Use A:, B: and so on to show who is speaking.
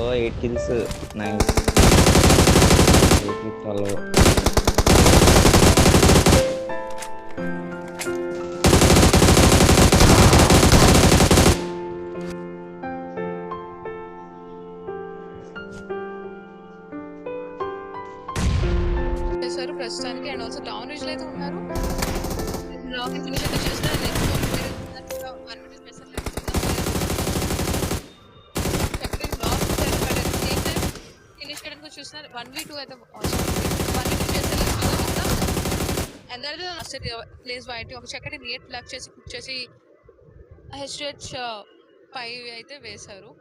A: 8 kills. Nice. 8 with 12.
B: చేశారు ప్రస్తుతానికి. And also down range లో అయితే ఉన్నారు. లాగిన్ ఫినిష్ అయితే చేస్తారు. నెక్స్ట్ వన్ మినిట్ చేస్తారు. చక్కగా లాక్ చేశారు. But at same time finish చేయడానికి చూస్తున్నారు. 1v2 అయితే 1v2 చేస్తారు. And that is place white ఒక చక్కటి నియట్ ప్లగ్ చేసి కుక్ చేసి హెచ్5 అయితే వేశారు.